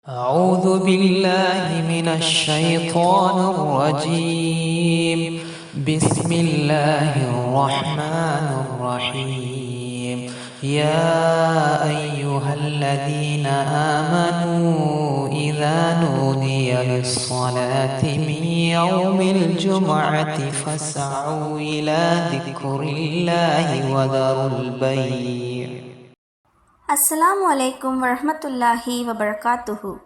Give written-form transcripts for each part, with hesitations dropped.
أعوذ بالله من الشيطان الرجيم. بسم الله الرحمن الرحيم. يا أيها الذين آمنوا إذا نودي للصلاة من يوم الجمعة فاسعوا إلى ذكر الله وذروا البيع. Assalamu alaikum wa rahmatullahi wa barakatuhu.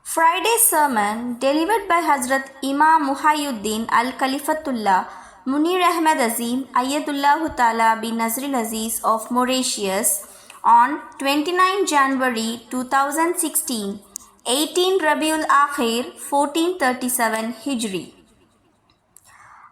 Friday sermon delivered by Hazrat Imam Muhayyuddin Khalifatullah Munir Azim Ayyadullahu Ta'ala bin Nazril Aziz of Mauritius on 29 January 2016, 18 Rabiul Akhir 1437 Hijri.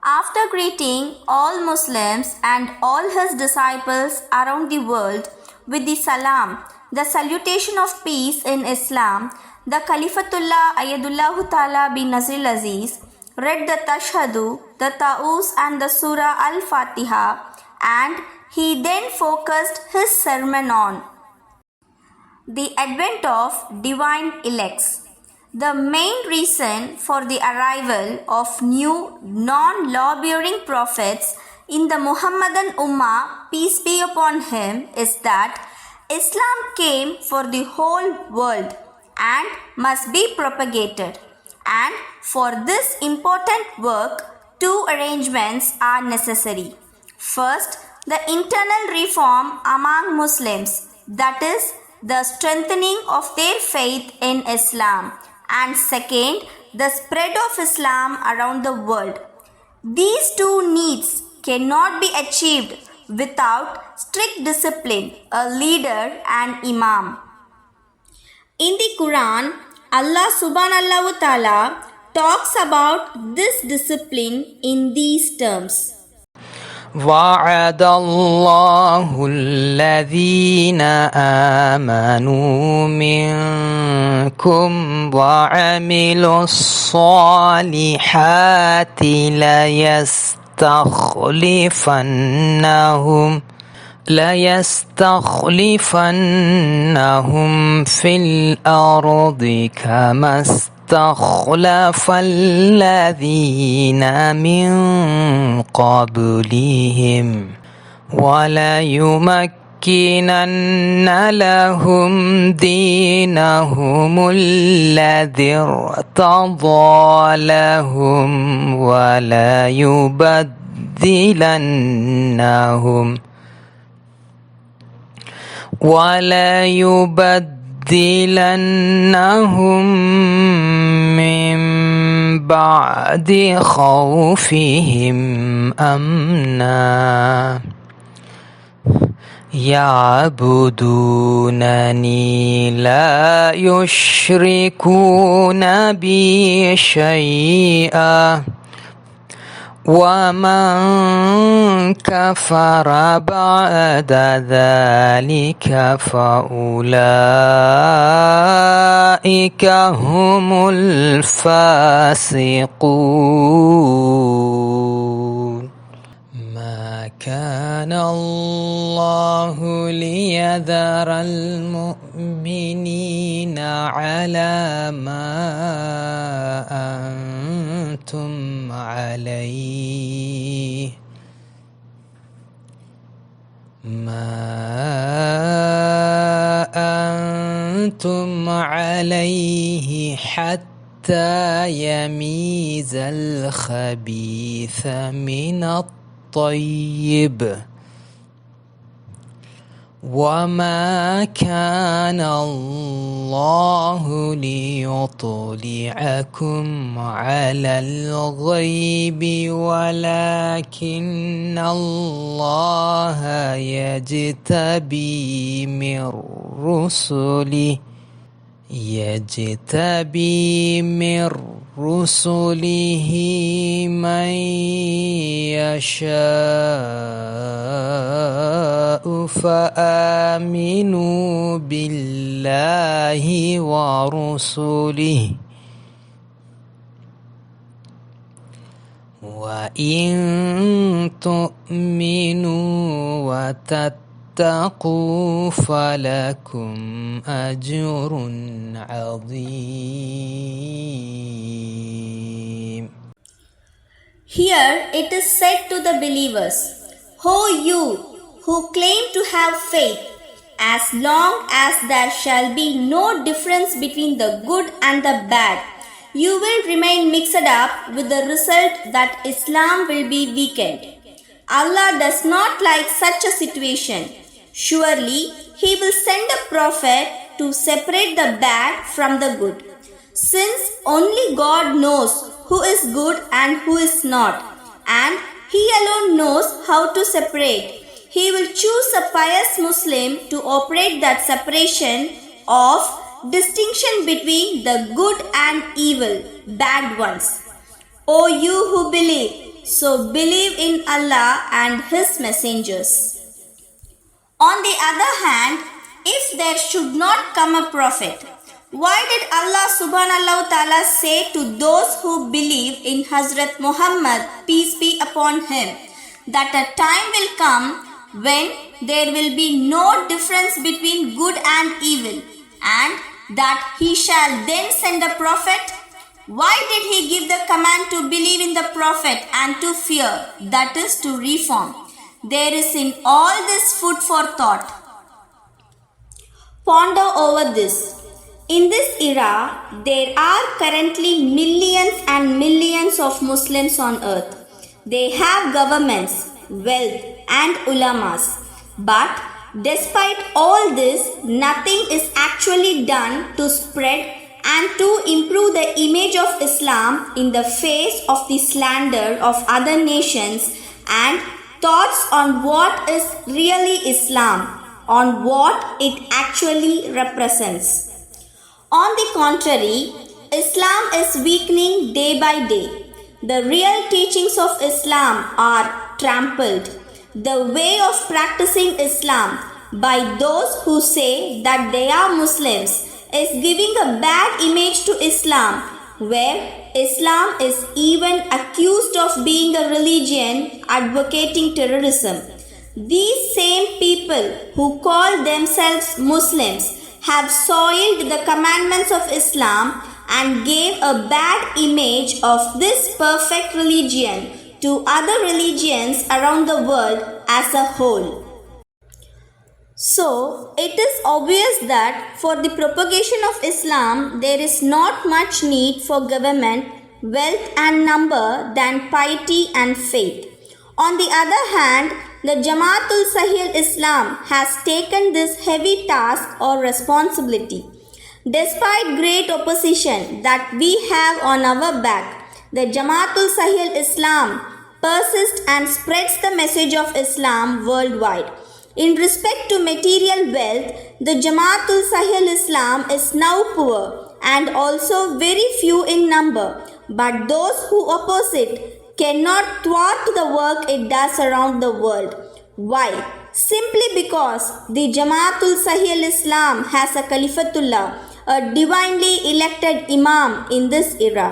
After greeting all Muslims and all his disciples around the world with the salam, the salutation of peace in Islam, the Khalifatullah Ayyadullahu Ta'ala bin Nazril Aziz read the Tashhadu, the Ta'uz and the Surah Al-Fatiha, and he then focused his sermon on the advent of divine elects. The main reason for the arrival of new non-law-bearing prophets in the Muhammadan Ummah, peace be upon him, is that Islam came for the whole world and must be propagated. And for this important work, two arrangements are necessary. First, the internal reform among Muslims, that is, the strengthening of their faith in Islam, and second, the spread of Islam around the world. These two needs cannot be achieved without strict discipline, a leader and imam. In the Quran, Allah subhanahu wa ta'ala talks about this discipline in these terms. وعد الله الذين آمنوا منكم وعملوا الصالحات ليستخلفنهم في الأرض كما استخلف الذين من قبلهم وليمكنن لهم دينهم الذي ارتضى لهم وليبدلنهم من بعد خوفهم أمنا يعبدونني لا يشركون بي شيئا ومن كفر بعد ذلك فأولئك هم الفاسقون. ما كان الله ليذر المؤمنين على ما أنتم عليه حتى يميز الخبيث من الطيب وما كان الله ليطلعكم على الغيب ولكن الله يجتبي من رسله من يشاء فآمنوا بالله ورسله وإن تؤمنوا تتقوا فلكم أجر عظيم. Here it is said to the believers, "Ho you who claim to have faith, as long as there shall be no difference between the good and the bad, you will remain mixed up with the result that Islam will be weakened. Allah does not like such a situation. Surely He will send a prophet to separate the bad from the good. Since only God knows who is good and who is not, and He alone knows how to separate, He will choose a pious Muslim to operate that separation of distinction between the good and evil, bad ones. O you who believe, so believe in Allah and His messengers." On the other hand, if there should not come a prophet, why did Allah subhanahu wa ta'ala say to those who believe in Hazrat Muhammad, peace be upon him, that a time will come when there will be no difference between good and evil, and that He shall then send a prophet? Why did He give the command to believe in the prophet and to fear, that is to reform? There is in all this food for thought. Ponder over this. In this era, there are currently millions and millions of Muslims on earth. They have governments, wealth and ulamas. But despite all this, nothing is actually done to spread and to improve the image of Islam in the face of the slander of other nations and thoughts on what is really Islam, on what it actually represents. On the contrary, Islam is weakening day by day. The real teachings of Islam are trampled. The way of practicing Islam by those who say that they are Muslims is giving a bad image to Islam, where Islam is even accused of being a religion advocating terrorism. These same people who call themselves Muslims have soiled the commandments of Islam and gave a bad image of this perfect religion to other religions around the world as a whole. So, it is obvious that for the propagation of Islam, there is not much need for government, wealth and number than piety and faith. On the other hand, the Jamaatul Sahih Islam has taken this heavy task or responsibility. Despite great opposition that we have on our back, the Jamaatul Sahih Islam persists and spreads the message of Islam worldwide. In respect to material wealth, the Jamaatul Sahih Islam is now poor and also very few in number, but those who oppose it cannot thwart the work it does around the world. Why? Simply because the Jamaatul Sahih Islam has a Khalifatullah, a divinely elected Imam in this era.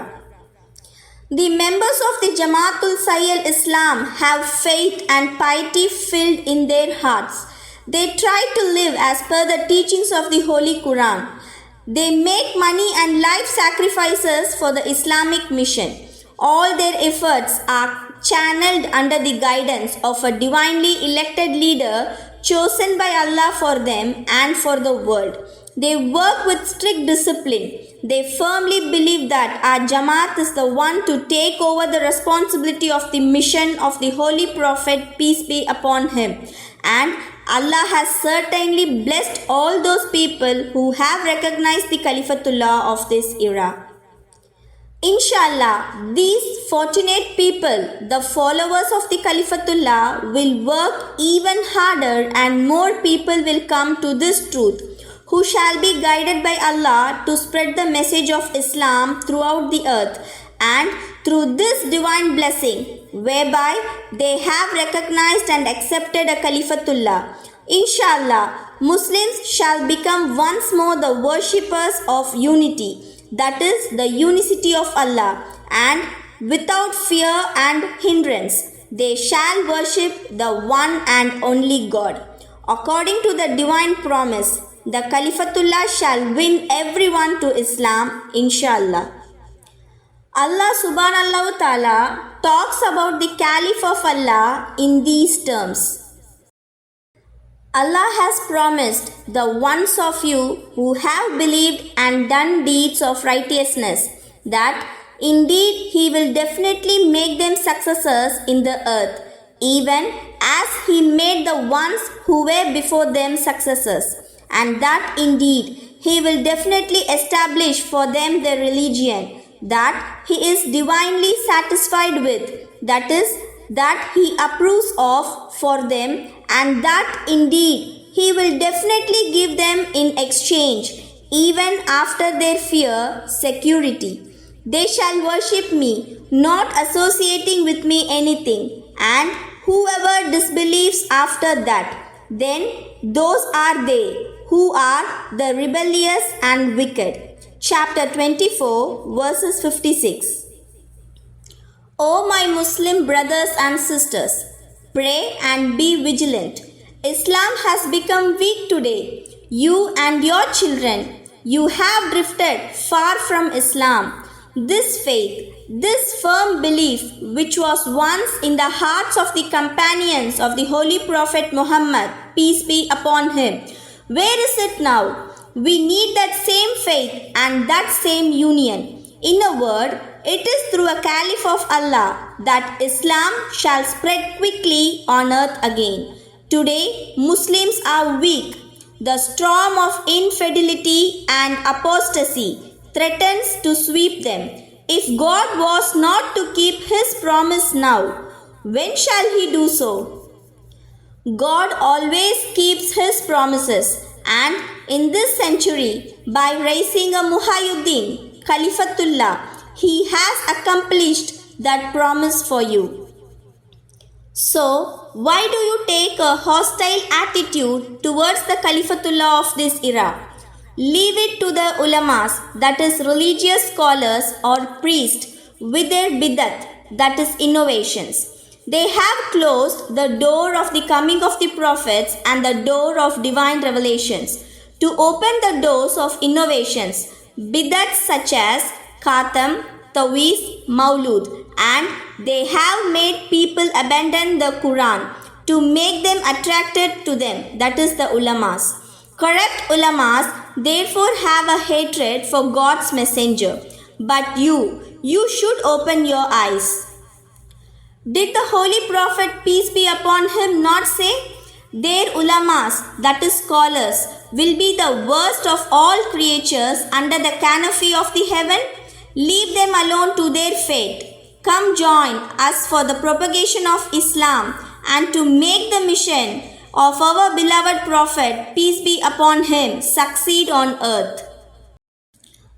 The members of the Jamaatul Sahih Islam have faith and piety filled in their hearts. They try to live as per the teachings of the Holy Quran. They make money and life sacrifices for the Islamic mission. All their efforts are channeled under the guidance of a divinely elected leader chosen by Allah for them and for the world. They work with strict discipline. They firmly believe that our Jamaat is the one to take over the responsibility of the mission of the Holy Prophet, peace be upon him. And Allah has certainly blessed all those people who have recognized the Khalifatullah of this era. Inshallah, these fortunate people, the followers of the Khalifatullah, will work even harder and more people will come to this truth, who shall be guided by Allah to spread the message of Islam throughout the earth, and through this divine blessing, whereby they have recognized and accepted a Khalifatullah, inshallah, Muslims shall become once more the worshippers of unity, that is the unicity of Allah, and without fear and hindrance, they shall worship the one and only God. According to the divine promise, the Khalifatullah shall win everyone to Islam, inshallah. Allah subhanahu wa ta'ala talks about the Caliph of Allah in these terms. Allah has promised the ones of you who have believed and done deeds of righteousness that indeed He will definitely make them successors in the earth, even as He made the ones who were before them successors, and that indeed He will definitely establish for them the religion that He is divinely satisfied with, that is, that He approves of for them, and that indeed He will definitely give them in exchange, even after their fear, security. They shall worship me, not associating with me anything, and whoever disbelieves after that, then those are they who are the rebellious and wicked. Chapter 24, verses 56. O my Muslim brothers and sisters, pray and be vigilant. Islam has become weak today. You and your children, you have drifted far from Islam. This faith, this firm belief which was once in the hearts of the companions of the Holy Prophet Muhammad, peace be upon him, where is it now? We need that same faith and that same union. In a word, it is through a Caliph of Allah that Islam shall spread quickly on earth again. Today, Muslims are weak. The storm of infidelity and apostasy threatens to sweep them. If God was not to keep His promise now, when shall He do so? God always keeps His promises, and in this century, by raising a Muhayuddin, Khalifatullah, He has accomplished that promise for you. So, why do you take a hostile attitude towards the Khalifatullah of this era? Leave it to the ulamas, that is religious scholars or priests, with their bidat, that is innovations. They have closed the door of the coming of the prophets and the door of divine revelations to open the doors of innovations, bidats such as Khatam, Tawiz, Maulud, and they have made people abandon the Quran to make them attracted to them, that is the ulamas. Corrupt ulamas therefore have a hatred for God's messenger, but you should open your eyes. Did the Holy Prophet, peace be upon him, not say, their ulamas, that is scholars, will be the worst of all creatures under the canopy of the heaven? Leave them alone to their fate. Come join us for the propagation of Islam and to make the mission of our beloved Prophet, peace be upon him, succeed on earth.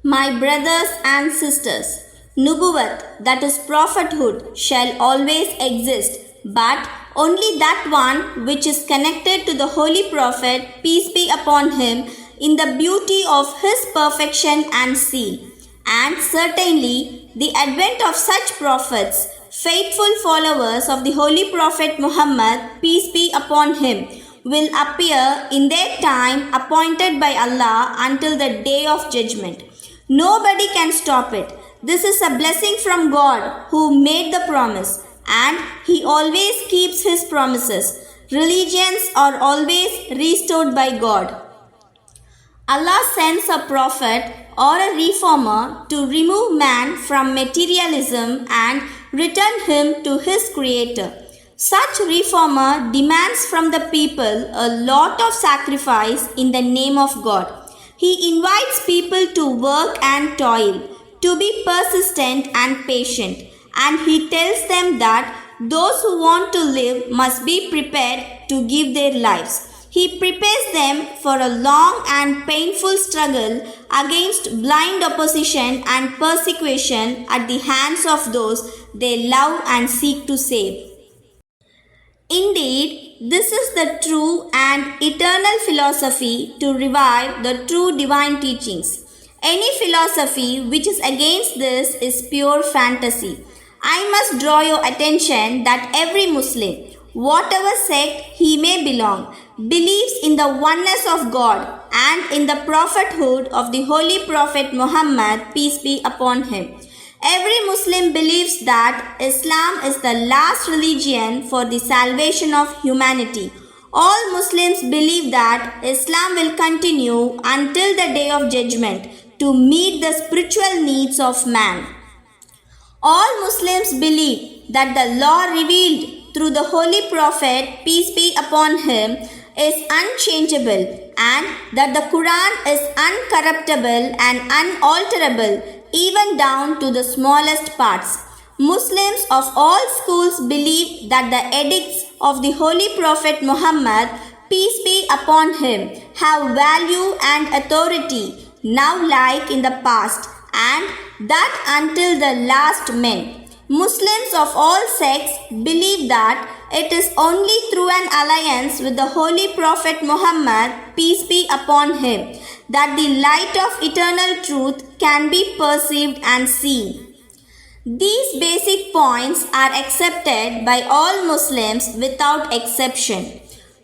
My brothers and sisters, Nubuwat, that is prophethood, shall always exist, but only that one which is connected to the Holy Prophet, peace be upon him, in the beauty of his perfection and seal. And certainly, the advent of such prophets, faithful followers of the Holy Prophet Muhammad, peace be upon him, will appear in their time appointed by Allah until the day of judgment. Nobody can stop it. This is a blessing from God who made the promise, and He always keeps His promises. Religions are always restored by God. Allah sends a prophet or a reformer to remove man from materialism and return him to his creator. Such reformer demands from the people a lot of sacrifice in the name of God. He invites people to work and toil, to be persistent and patient, and he tells them that those who want to live must be prepared to give their lives. He prepares them for a long and painful struggle against blind opposition and persecution at the hands of those they love and seek to save. Indeed, this is the true and eternal philosophy to revive the true divine teachings. Any philosophy which is against this is pure fantasy. I must draw your attention that every Muslim, whatever sect he may belong, believes in the oneness of God and in the prophethood of the Holy Prophet Muhammad, peace be upon him. Every Muslim believes that Islam is the last religion for the salvation of humanity. All Muslims believe that Islam will continue until the day of judgment to meet the spiritual needs of man. All Muslims believe that the law revealed through the Holy Prophet, peace be upon him, is unchangeable and that the Quran is uncorruptible and unalterable even down to the smallest parts. Muslims of all schools believe that the edicts of the Holy Prophet Muhammad, peace be upon him, have value and authority now like in the past and that until the last men. Muslims of all sects believe that it is only through an alliance with the Holy Prophet Muhammad, peace be upon him, that the light of eternal truth can be perceived and seen. These basic points are accepted by all Muslims without exception.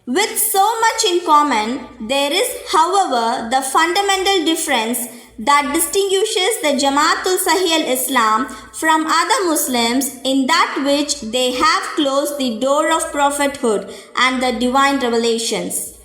With so much in common, there is, however, the fundamental difference that distinguishes the Jamaatul Sahih al-Islam from other Muslims in that which they have closed the door of prophethood and the divine revelations.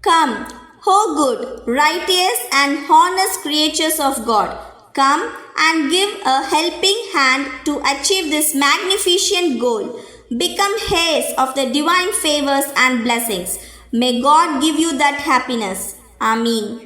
Come, O good, righteous and honest creatures of God, come and give a helping hand to achieve this magnificent goal. Become heirs of the divine favors and blessings. May God give you that happiness. Ameen.